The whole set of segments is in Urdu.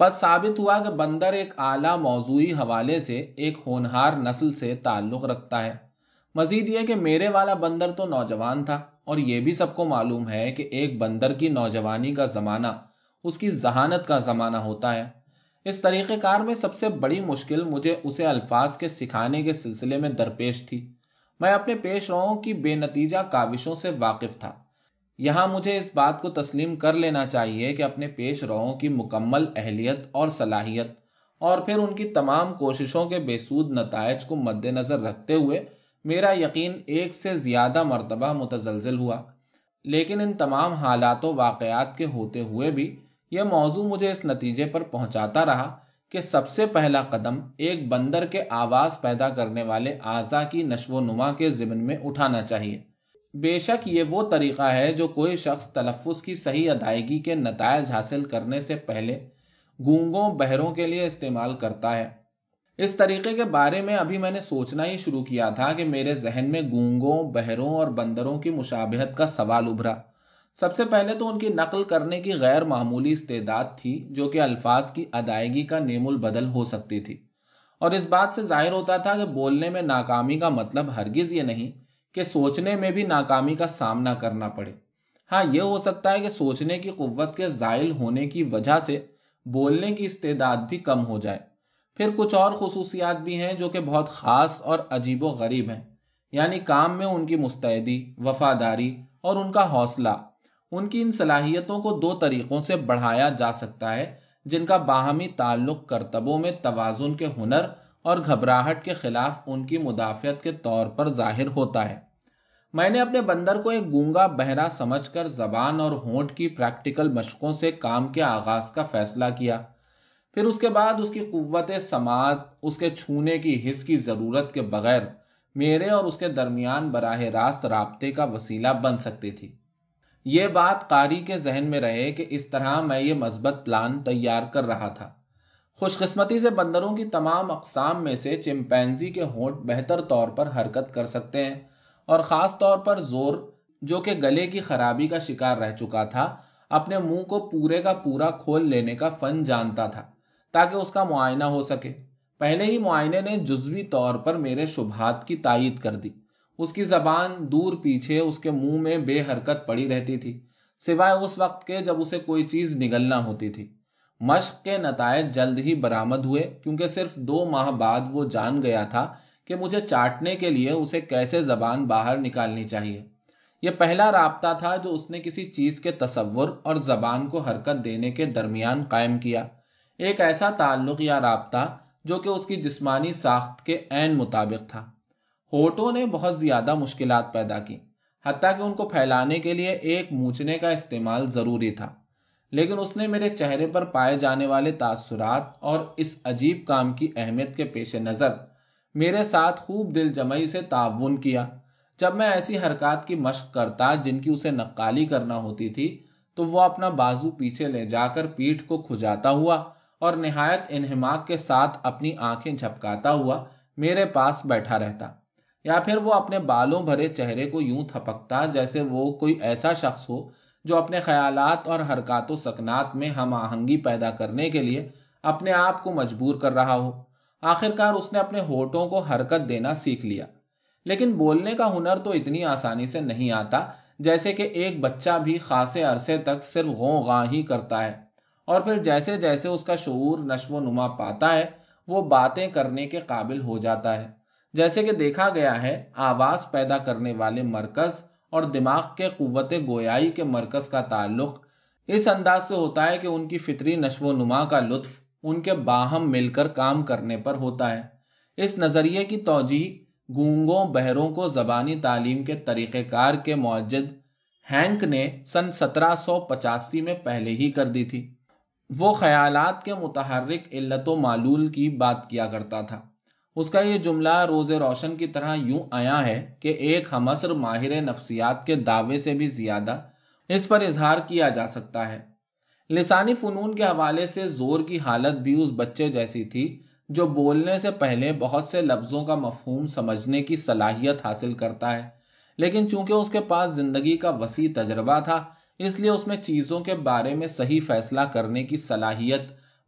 پس ثابت ہوا کہ بندر ایک اعلیٰ موضوعی حوالے سے ایک ہونہار نسل سے تعلق رکھتا ہے۔ مزید یہ کہ میرے والا بندر تو نوجوان تھا، اور یہ بھی سب کو معلوم ہے کہ ایک بندر کی نوجوانی کا زمانہ اس کی ذہانت کا زمانہ ہوتا ہے۔ اس طریقہ کار میں سب سے بڑی مشکل مجھے اسے الفاظ کے سکھانے کے سلسلے میں درپیش تھی۔ میں اپنے پیش روؤں کی بے نتیجہ کاوشوں سے واقف تھا۔ یہاں مجھے اس بات کو تسلیم کر لینا چاہیے کہ اپنے پیش روؤں کی مکمل اہلیت اور صلاحیت اور پھر ان کی تمام کوششوں کے بے سود نتائج کو مد نظر رکھتے ہوئے میرا یقین ایک سے زیادہ مرتبہ متزلزل ہوا، لیکن ان تمام حالات و واقعات کے ہوتے ہوئے بھی یہ موضوع مجھے اس نتیجے پر پہنچاتا رہا کہ سب سے پہلا قدم ایک بندر کے آواز پیدا کرنے والے اعضاء کی نشو و نما کے ضمن میں اٹھانا چاہیے۔ بے شک یہ وہ طریقہ ہے جو کوئی شخص تلفظ کی صحیح ادائیگی کے نتائج حاصل کرنے سے پہلے گونگوں بہروں کے لیے استعمال کرتا ہے۔ اس طریقے کے بارے میں ابھی میں نے سوچنا ہی شروع کیا تھا کہ میرے ذہن میں گونگوں، بہروں اور بندروں کی مشابہت کا سوال ابھرا۔ سب سے پہلے تو ان کی نقل کرنے کی غیر معمولی استعداد تھی، جو کہ الفاظ کی ادائیگی کا نیم البدل ہو سکتی تھی، اور اس بات سے ظاہر ہوتا تھا کہ بولنے میں ناکامی کا مطلب ہرگز یہ نہیں کہ سوچنے میں بھی ناکامی کا سامنا کرنا پڑے۔ ہاں، یہ ہو سکتا ہے کہ سوچنے کی قوت کے زائل ہونے کی وجہ سے بولنے کی استعداد بھی کم ہو جائے۔ پھر کچھ اور خصوصیات بھی ہیں جو کہ بہت خاص اور عجیب و غریب ہیں، یعنی کام میں ان کی مستعدی، وفاداری اور ان کا حوصلہ۔ ان کی ان صلاحیتوں کو دو طریقوں سے بڑھایا جا سکتا ہے، جن کا باہمی تعلق کرتبوں میں توازن کے ہنر اور گھبراہٹ کے خلاف ان کی مدافعت کے طور پر ظاہر ہوتا ہے۔ میں نے اپنے بندر کو ایک گونگا بہرا سمجھ کر زبان اور ہونٹ کی پریکٹیکل مشقوں سے کام کے آغاز کا فیصلہ کیا۔ پھر اس کے بعد اس کی قوت سماعت اس کے چھونے کی حس کی ضرورت کے بغیر میرے اور اس کے درمیان براہ راست رابطے کا وسیلہ بن سکتی تھی۔ یہ بات قاری کے ذہن میں رہے کہ اس طرح میں یہ مثبت پلان تیار کر رہا تھا۔ خوش قسمتی سے بندروں کی تمام اقسام میں سے چمپینزی کے ہونٹ بہتر طور پر حرکت کر سکتے ہیں، اور خاص طور پر زور، جو کہ گلے کی خرابی کا شکار رہ چکا تھا، اپنے منہ کو پورے کا پورا کھول لینے کا فن جانتا تھا تاکہ اس کا معائنہ ہو سکے۔ پہلے ہی معائنے نے جزوی طور پر میرے شبہات کی تائید کر دی۔ اس کی زبان دور پیچھے اس کے منہ میں بے حرکت پڑی رہتی تھی، سوائے اس وقت کے جب اسے کوئی چیز نگلنا ہوتی تھی۔ مشق کے نتائج جلد ہی برآمد ہوئے، کیونکہ صرف 2 ماہ بعد وہ جان گیا تھا کہ مجھے چاٹنے کے لیے اسے کیسے زبان باہر نکالنی چاہیے۔ یہ پہلا رابطہ تھا جو اس نے کسی چیز کے تصور اور زبان کو حرکت دینے کے درمیان قائم کیا، ایک ایسا تعلق یا رابطہ جو کہ اس کی جسمانی ساخت کے عین مطابق تھا۔ ہونٹوں نے بہت زیادہ مشکلات پیدا کی، حتیٰ کہ ان کو پھیلانے کے لیے ایک مونچھنے کا استعمال ضروری تھا، لیکن اس نے میرے چہرے پر پائے جانے والے تاثرات اور اس عجیب کام کی اہمیت کے پیش نظر میرے ساتھ خوب دل جمعی سے تعاون کیا۔ جب میں ایسی حرکات کی مشق کرتا جن کی اسے نقالی کرنا ہوتی تھی، تو وہ اپنا بازو پیچھے لے جا کر پیٹھ کو کھجاتا ہوا اور نہایت انہماک کے ساتھ اپنی آنکھیں جھپکاتا ہوا میرے پاس بیٹھا رہتا، یا پھر وہ اپنے بالوں بھرے چہرے کو یوں تھپکتا جیسے وہ کوئی ایسا شخص ہو جو اپنے خیالات اور حرکات و سکنات میں ہم آہنگی پیدا کرنے کے لیے اپنے آپ کو مجبور کر رہا ہو۔ آخرکار اس نے اپنے ہونٹوں کو حرکت دینا سیکھ لیا، لیکن بولنے کا ہنر تو اتنی آسانی سے نہیں آتا، جیسے کہ ایک بچہ بھی خاصے عرصے تک صرف غوں غاں ہی کرتا ہے، اور پھر جیسے جیسے اس کا شعور نشو و نما پاتا ہے وہ باتیں کرنے کے قابل ہو جاتا ہے۔ جیسے کہ دیکھا گیا ہے، آواز پیدا کرنے والے مرکز اور دماغ کے قوت گویائی کے مرکز کا تعلق اس انداز سے ہوتا ہے کہ ان کی فطری نشو و نما کا لطف ان کے باہم مل کر کام کرنے پر ہوتا ہے۔ اس نظریے کی توجیہ گونگوں بہروں کو زبانی تعلیم کے طریقہ کار کے موجد ہینک نے سن 1785 میں پہلے ہی کر دی تھی۔ وہ خیالات کے متحرک علت و معلول کی بات کیا کرتا تھا۔ اس کا یہ جملہ روز روشن کی طرح یوں آیا ہے کہ ایک ہمعصر ماہر نفسیات کے دعوے سے بھی زیادہ اس پر اظہار کیا جا سکتا ہے۔ لسانی فنون کے حوالے سے زور کی حالت بھی اس بچے جیسی تھی جو بولنے سے پہلے بہت سے لفظوں کا مفہوم سمجھنے کی صلاحیت حاصل کرتا ہے، لیکن چونکہ اس کے پاس زندگی کا وسیع تجربہ تھا، اس لیے اس میں چیزوں کے بارے میں صحیح فیصلہ کرنے کی صلاحیت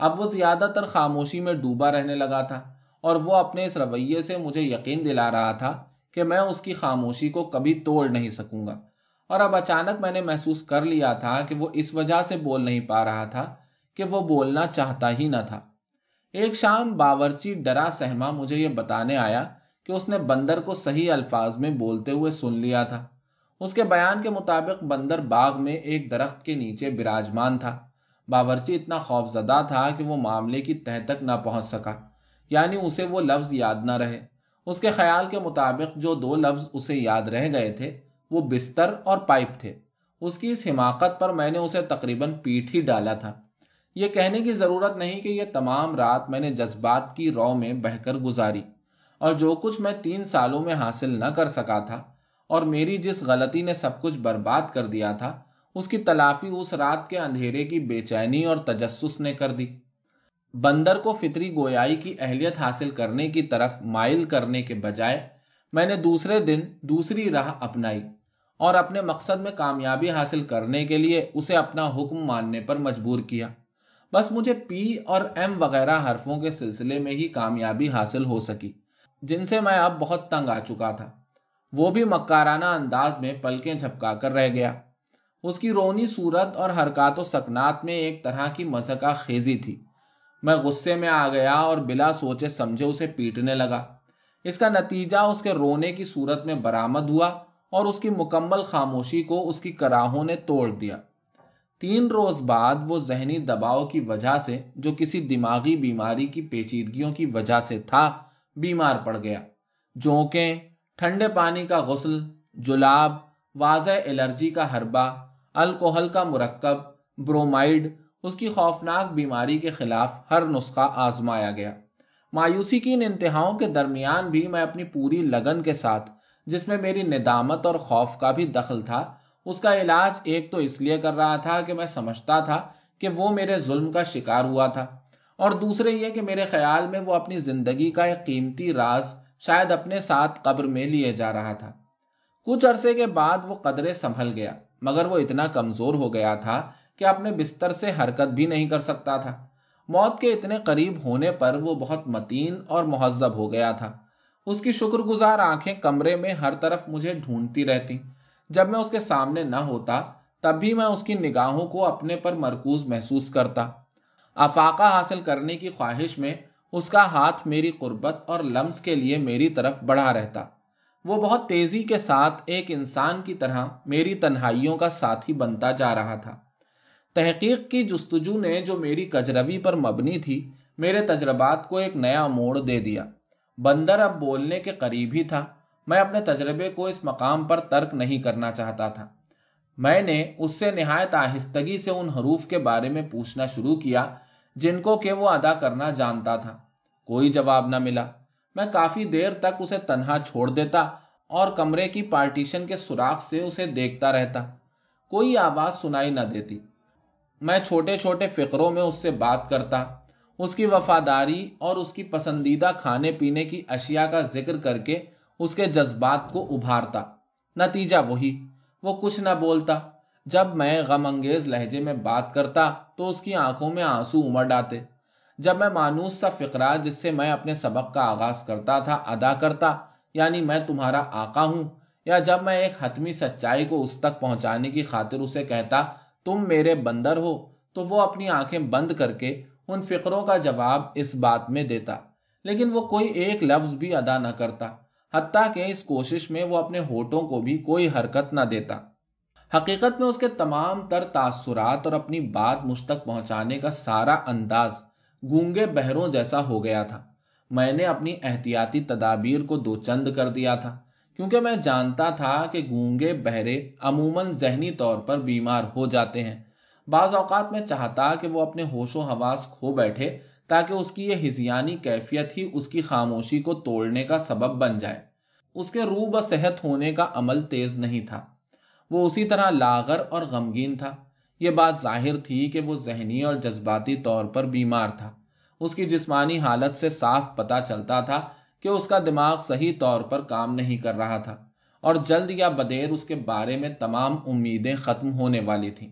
اب وہ زیادہ تر خاموشی میں ڈوبا رہنے لگا تھا، اور وہ اپنے اس رویے سے مجھے یقین دلا رہا تھا کہ میں اس کی خاموشی کو کبھی توڑ نہیں سکوں گا۔ اور اب اچانک میں نے محسوس کر لیا تھا کہ وہ اس وجہ سے بول نہیں پا رہا تھا کہ وہ بولنا چاہتا ہی نہ تھا۔ ایک شام باورچی ڈرا سہما مجھے یہ بتانے آیا کہ اس نے بندر کو صحیح الفاظ میں بولتے ہوئے سن لیا تھا۔ اس کے بیان کے مطابق بندر باغ میں ایک درخت کے نیچے براجمان تھا۔ باورچی اتنا خوف زدہ تھا کہ وہ معاملے کی تہہ تک نہ پہنچ سکا، یعنی اسے وہ لفظ یاد نہ رہے۔ اس کے خیال کے مطابق جو دو لفظ اسے یاد رہ گئے تھے وہ بستر اور پائپ تھے۔ اس کی اس حماقت پر میں نے اسے تقریباً پیٹ ہی ڈالا تھا۔ یہ کہنے کی ضرورت نہیں کہ یہ تمام رات میں نے جذبات کی رو میں بہہ کر گزاری، اور جو کچھ میں 3 سالوں میں حاصل نہ کر سکا تھا، اور میری جس غلطی نے سب کچھ برباد کر دیا تھا، اس کی تلافی اس رات کے اندھیرے کی بے چینی اور تجسس نے کر دی۔ بندر کو فطری گویائی کی اہلیت حاصل کرنے کی طرف مائل کرنے کے بجائے میں نے دوسرے دن دوسری راہ اپنائی، اور اپنے مقصد میں کامیابی حاصل کرنے کے لیے اسے اپنا حکم ماننے پر مجبور کیا۔ بس مجھے پی اور ایم وغیرہ حرفوں کے سلسلے میں ہی کامیابی حاصل ہو سکی، جن سے میں اب بہت تنگ آ چکا تھا۔ وہ بھی مکارانہ انداز میں پلکیں جھپکا کر رہ گیا۔ اس کی رونی صورت اور حرکات و سکنات میں ایک طرح کی مضحکہ خیزی تھی۔ میں غصے میں آ گیا اور بلا سوچے سمجھے اسے پیٹنے لگا۔ اس کا نتیجہ اس کے رونے کی صورت میں برآمد ہوا، اور اس کی مکمل خاموشی کو اس کی کراہوں نے توڑ دیا۔ 3 روز بعد وہ ذہنی دباؤ کی وجہ سے، جو کسی دماغی بیماری کی پیچیدگیوں کی وجہ سے تھا، بیمار پڑ گیا۔ جونکیں، ٹھنڈے پانی کا غسل، جلاب، واضح الرجی کا حربہ، الکوہل کا مرکب، برومائڈ، اس کی خوفناک بیماری کے خلاف ہر نسخہ آزمایا گیا۔ مایوسی کی ان انتہاؤں کے درمیان بھی میں اپنی پوری لگن کے ساتھ، جس میں میری ندامت اور خوف کا بھی دخل تھا، اس کا علاج ایک تو اس لیے کر رہا تھا کہ میں سمجھتا تھا کہ وہ میرے ظلم کا شکار ہوا تھا، اور دوسرے یہ کہ میرے خیال میں وہ اپنی زندگی کا ایک قیمتی راز شاید اپنے ساتھ قبر میں لیے جا رہا تھا۔ کچھ عرصے کے بعد وہ قدرے سنبھل گیا، مگر وہ اتنا کمزور ہو گیا تھا کہ اپنے بستر سے حرکت بھی نہیں کر سکتا تھا۔ موت کے اتنے قریب ہونے پر وہ بہت متین اور مہذب ہو گیا تھا۔ اس کی شکر گزار آنکھیں کمرے میں ہر طرف مجھے ڈھونڈتی رہتی۔ جب میں اس کے سامنے نہ ہوتا تب بھی میں اس کی نگاہوں کو اپنے پر مرکوز محسوس کرتا۔ افاقہ حاصل کرنے کی خواہش میں اس کا ہاتھ میری قربت اور لمس کے لیے میری طرف بڑھا رہتا۔ وہ بہت تیزی کے ساتھ ایک انسان کی طرح میری تنہائیوں کا ساتھی بنتا جا رہا تھا۔ تحقیق کی جستجو نے، جو میری کجروی پر مبنی تھی، میرے تجربات کو ایک نیا موڑ دے دیا۔ بندر اب بولنے کے قریب ہی تھا۔ میں اپنے تجربے کو اس مقام پر ترک نہیں کرنا چاہتا تھا۔ میں نے اس سے نہایت آہستگی سے ان حروف کے بارے میں پوچھنا شروع کیا جن کو کہ وہ ادا کرنا جانتا تھا۔ کوئی جواب نہ ملا۔ میں کافی دیر تک اسے تنہا چھوڑ دیتا اور کمرے کی پارٹیشن کے سوراخ سے اسے دیکھتا رہتا۔ کوئی آواز سنائی نہ دیتی۔ میں چھوٹے چھوٹے فقروں میں اس سے بات کرتا، اس کی وفاداری اور اس کی پسندیدہ کھانے پینے کی اشیاء کا ذکر کر کے اس کے جذبات کو ابھارتا۔ نتیجہ وہی، وہ کچھ نہ بولتا۔ جب میں غم انگیز لہجے میں بات کرتا تو اس کی آنکھوں میں آنسو امڑ آتے۔ جب میں مانوس سا فقرہ جس سے میں اپنے سبق کا آغاز کرتا تھا ادا کرتا، یعنی میں تمہارا آقا ہوں، یا جب میں ایک حتمی سچائی کو اس تک پہنچانے کی خاطر اسے کہتا تم میرے بندر ہو، تو وہ اپنی آنکھیں بند کر کے ان فقروں کا جواب اس بات میں دیتا، لیکن وہ کوئی ایک لفظ بھی ادا نہ کرتا، حتیٰ کہ اس کوشش میں وہ اپنے ہونٹوں کو بھی کوئی حرکت نہ دیتا۔ حقیقت میں اس کے تمام تر تاثرات اور اپنی بات مجھ تک پہنچانے کا سارا انداز گونگے بہروں جیسا ہو گیا تھا۔ میں نے اپنی احتیاطی تدابیر کو دو چند کر دیا تھا، کیونکہ میں جانتا تھا کہ گونگے بہرے عموماً ذہنی طور پر بیمار ہو جاتے ہیں۔ بعض اوقات میں چاہتا کہ وہ اپنے ہوش و حواس کھو بیٹھے تاکہ اس کی یہ ہذیانی کیفیت ہی اس کی خاموشی کو توڑنے کا سبب بن جائے۔ اس کے روح و صحت ہونے کا عمل تیز نہیں تھا۔ وہ اسی طرح لاغر اور غمگین تھا۔ یہ بات ظاہر تھی کہ وہ ذہنی اور جذباتی طور پر بیمار تھا۔ اس کی جسمانی حالت سے صاف پتہ چلتا تھا کہ اس کا دماغ صحیح طور پر کام نہیں کر رہا تھا، اور جلد یا بدیر اس کے بارے میں تمام امیدیں ختم ہونے والی تھیں۔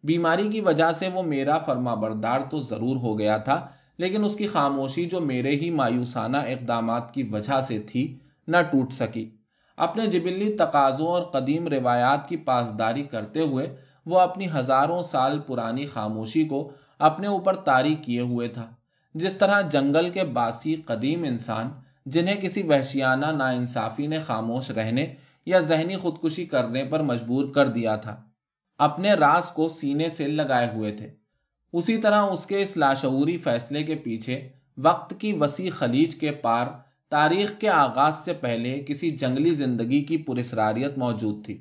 بیماری کی وجہ سے وہ میرا فرما بردار تو ضرور ہو گیا تھا، لیکن اس کی خاموشی جو میرے ہی مایوسانہ اقدامات کی وجہ سے تھی نہ ٹوٹ سکی۔ اپنے جبلی تقاضوں اور قدیم روایات کی پاسداری کرتے ہوئے وہ اپنی ہزاروں سال پرانی خاموشی کو اپنے اوپر طاری کیے ہوئے تھا، جس طرح جنگل کے باسی قدیم انسان جنہیں کسی وحشیانہ ناانصافی نے خاموش رہنے یا ذہنی خودکشی کرنے پر مجبور کر دیا تھا، اپنے راز کو سینے سے لگائے ہوئے تھے۔ اسی طرح اس کے اس لاشعوری فیصلے کے پیچھے وقت کی وسیع خلیج کے پار تاریخ کے آغاز سے پہلے کسی جنگلی زندگی کی پراسراریت موجود تھی۔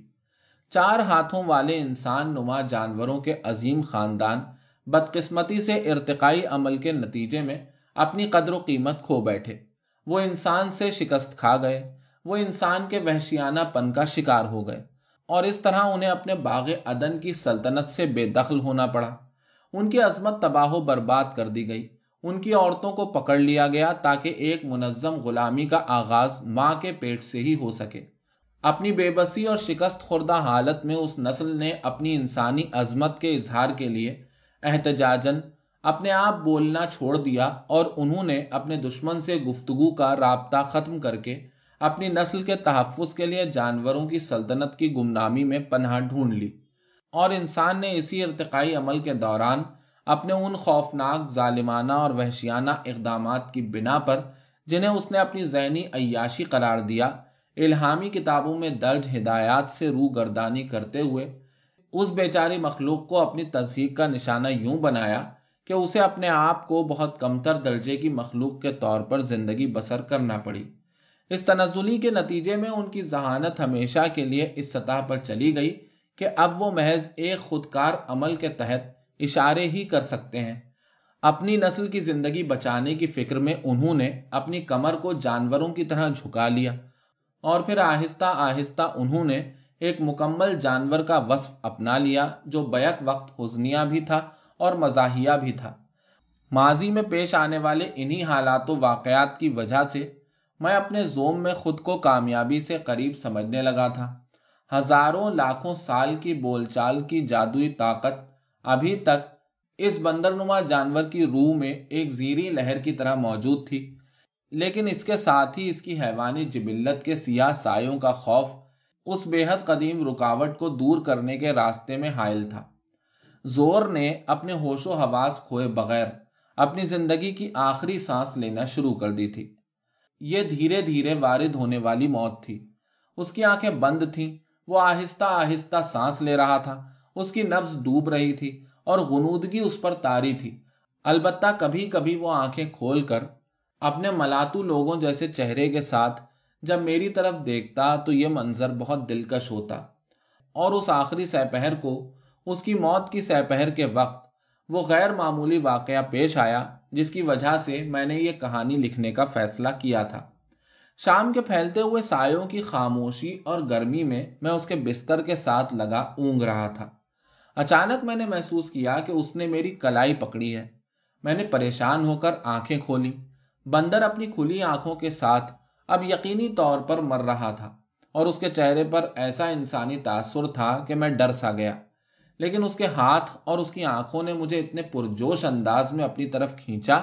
4 ہاتھوں والے انسان نما جانوروں کے عظیم خاندان بدقسمتی سے ارتقائی عمل کے نتیجے میں اپنی قدر و قیمت کھو بیٹھے۔ وہ انسان سے شکست کھا گئے، وہ انسان کے وحشیانہ پن کا شکار ہو گئے، اور اس طرح انہیں اپنے باغ عدن کی سلطنت سے بے دخل ہونا پڑا۔ ان کی عظمت تباہ و برباد کر دی گئی، ان کی عورتوں کو پکڑ لیا گیا تاکہ ایک منظم غلامی کا آغاز ماں کے پیٹ سے ہی ہو سکے۔ اپنی بے بسی اور شکست خوردہ حالت میں اس نسل نے اپنی انسانی عظمت کے اظہار کے لیے احتجاجاً اپنے آپ بولنا چھوڑ دیا، اور انہوں نے اپنے دشمن سے گفتگو کا رابطہ ختم کر کے اپنی نسل کے تحفظ کے لیے جانوروں کی سلطنت کی گمنامی میں پناہ ڈھونڈ لی۔ اور انسان نے اسی ارتقائی عمل کے دوران اپنے ان خوفناک، ظالمانہ اور وحشیانہ اقدامات کی بنا پر، جنہیں اس نے اپنی ذہنی عیاشی قرار دیا، الہامی کتابوں میں درج ہدایات سے روگردانی کرتے ہوئے اس بیچاری مخلوق کو اپنی تضحیک کا نشانہ یوں بنایا کہ اسے اپنے آپ کو بہت کمتر درجے کی مخلوق کے طور پر زندگی بسر کرنا پڑی۔ اس تنزلی کے نتیجے میں ان کی ذہانت ہمیشہ کے لیے اس سطح پر چلی گئی کہ اب وہ محض ایک خودکار عمل کے تحت اشارے ہی کر سکتے ہیں۔ اپنی نسل کی زندگی بچانے کی فکر میں انہوں نے اپنی کمر کو جانوروں کی طرح جھکا لیا، اور پھر آہستہ آہستہ انہوں نے ایک مکمل جانور کا وصف اپنا لیا، جو بیک وقت حزنیہ بھی تھا اور مزاحیہ بھی تھا۔ ماضی میں پیش آنے والے انہی حالات و واقعات کی وجہ سے میں اپنے زوم میں خود کو کامیابی سے قریب سمجھنے لگا تھا۔ ہزاروں لاکھوں سال کی بول چال کی جادوئی طاقت ابھی تک اس بندرنما جانور کی روح میں ایک زیریں لہر کی طرح موجود تھی، لیکن اس کے ساتھ ہی اس کی حیوانی جبلت کے سیاہ سایوں کا خوف اس بے حد قدیم رکاوٹ کو دور کرنے کے راستے میں حائل تھا۔ زور نے اپنے ہوش و حواس کھوئے بغیر اپنی زندگی کی آخری سانس لینا شروع کر دی تھی۔ یہ دھیرے دھیرے وارد ہونے والی موت تھی۔ اس کی آنکھیں بند تھیں، وہ آہستہ آہستہ سانس لے رہا تھا، اس کی نبض ڈوب رہی تھی اور غنودگی اس پر طاری تھی۔ البتہ کبھی کبھی وہ آنکھیں کھول کر اپنے ملاتو لوگوں جیسے چہرے کے ساتھ جب میری طرف دیکھتا تو یہ منظر بہت دلکش ہوتا، اور اس آخری سپہر کو، اس کی موت کی سپہر کے وقت، وہ غیر معمولی واقعہ پیش آیا جس کی وجہ سے میں نے یہ کہانی لکھنے کا فیصلہ کیا تھا۔ شام کے پھیلتے ہوئے سایوں کی خاموشی اور گرمی میں میں اس کے بستر کے ساتھ لگا اونگ رہا تھا۔ اچانک میں نے محسوس کیا کہ اس نے میری کلائی پکڑی ہے۔ میں نے پریشان ہو کر آنکھیں کھولی۔ بندر اپنی کھلی آنکھوں کے ساتھ اب یقینی طور پر مر رہا تھا، اور اس کے چہرے پر ایسا انسانی تاثر تھا کہ میں ڈر سا گیا، لیکن اس کے ہاتھ اور اس کی آنکھوں نے مجھے اتنے پرجوش انداز میں اپنی طرف کھینچا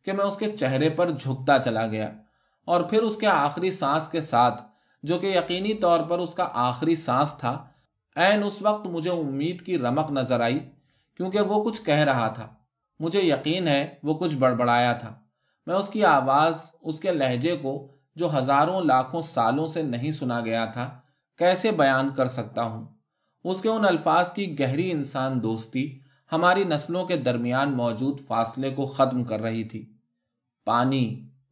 کہ میں اس کے چہرے پر جھکتا چلا گیا، اور پھر اس کے آخری سانس کے ساتھ، جو کہ یقینی طور پر اس کا آخری سانس تھا، عین اس وقت مجھے امید کی رمق نظر آئی، کیونکہ وہ کچھ کہہ رہا تھا۔ مجھے یقین ہے وہ کچھ بڑبڑایا تھا۔ میں اس کی آواز، اس کے لہجے کو، جو ہزاروں لاکھوں سالوں سے نہیں سنا گیا تھا، کیسے بیان کر سکتا ہوں؟ اس کے ان الفاظ کی گہری انسان دوستی ہماری نسلوں کے درمیان موجود فاصلے کو ختم کر رہی تھی۔ پانی،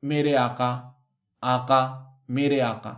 میرے آقا، آقا، میرے آقا۔